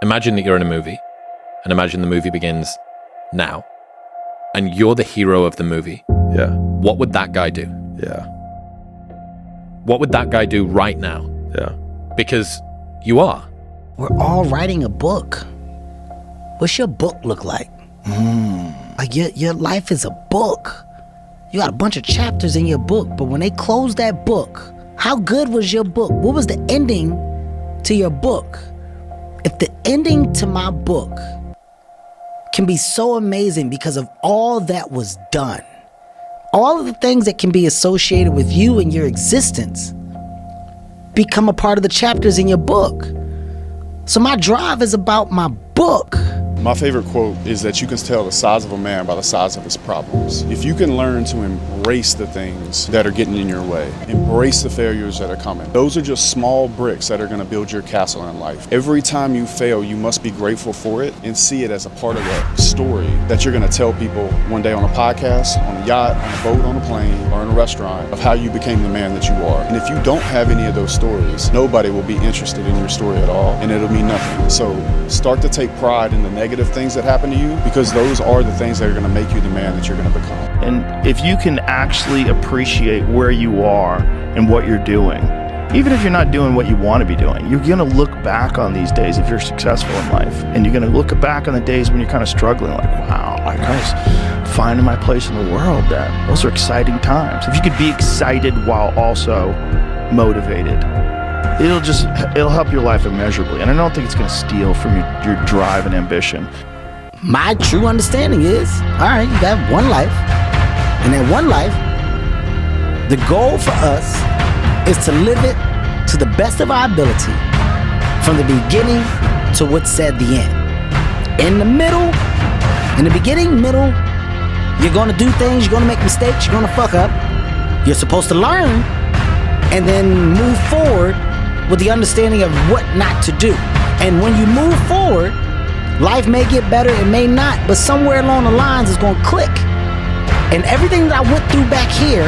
Imagine that you're in a movie, and imagine the movie begins now, and you're the hero of the movie. Yeah. What would that guy do? Yeah. What would that guy do right now? Yeah. Because you are. We're all writing a book. What's your book look like? Like your life is a book. You got a bunch of chapters in your book, but when they close that book, how good was your book? What was the ending to your book? If the ending to my book can be so amazing because of all that was done, all of the things that can be associated with you and your existence become a part of the chapters in your book. So my drive is about my book. My favorite quote is that you can tell the size of a man by the size of his problems. If you can learn to embrace the things that are getting in your way, embrace the failures that are coming, those are just small bricks that are going to build your castle in life. Every time you fail, you must be grateful for it and see it as a part of a story that you're going to tell people one day on a podcast, on a yacht, on a boat, on a plane, or in a restaurant of how you became the man that you are. And if you don't have any of those stories, nobody will be interested in your story at all, and it'll mean nothing. So start to take pride in the negative things that happen to you, because those are the things that are going to make you the man that you're going to become. And if you can actually appreciate where you are and what you're doing, even if you're not doing what you want to be doing, you're going to look back on these days if you're successful in life, and you're going to look back on the days when you're kind of struggling, like, wow, I kind of finding my place in the world. That those are exciting times. If you could be excited while also motivated, it'll help your life immeasurably. And I don't think it's going to steal from your drive and ambition. My true understanding is, all right, you got one life. And that one life, the goal for us is to live it to the best of our ability, from the beginning to what's said the end. In the middle, in the beginning, middle, you're going to do things, you're going to make mistakes, you're going to fuck up. You're supposed to learn and then move forward with the understanding of what not to do. And when you move forward, life may get better, it may not, but somewhere along the lines it's going to click. And everything that I went through back here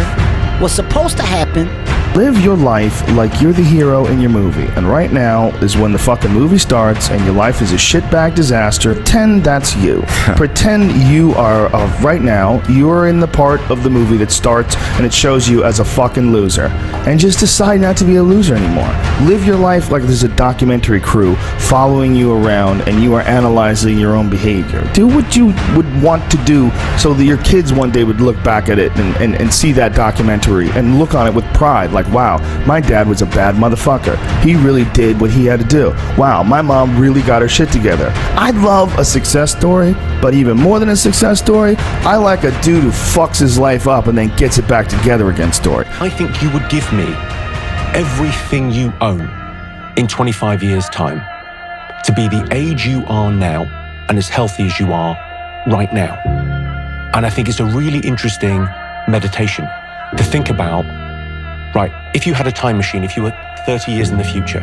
was supposed to happen. Live your life like you're the hero in your movie. And right now is when the fucking movie starts and your life is a shitbag disaster. Pretend that's you. Pretend you are, right now, you're in the part of the movie that starts and it shows you as a fucking loser. And just decide not to be a loser anymore. Live your life like there's a documentary crew following you around and you are analyzing your own behavior. Do what you would want to do so that your kids one day would look back at it and see that documentary and look on it with pride. Like, wow, my dad was a bad motherfucker. He really did what he had to do. Wow, my mom really got her shit together. I love a success story, but even more than a success story, I like a dude who fucks his life up and then gets it back together again story. I think you would give me everything you own in 25 years' time to be the age you are now and as healthy as you are right now. And I think it's a really interesting meditation to think about. Right, if you had a time machine, if you were 30 years in the future,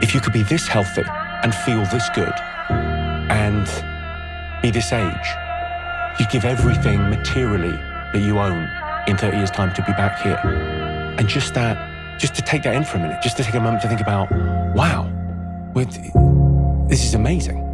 if you could be this healthy and feel this good and be this age, you'd give everything materially that you own in 30 years' time to be back here. And just to take that in for a minute, just to take a moment to think about, wow, this is amazing.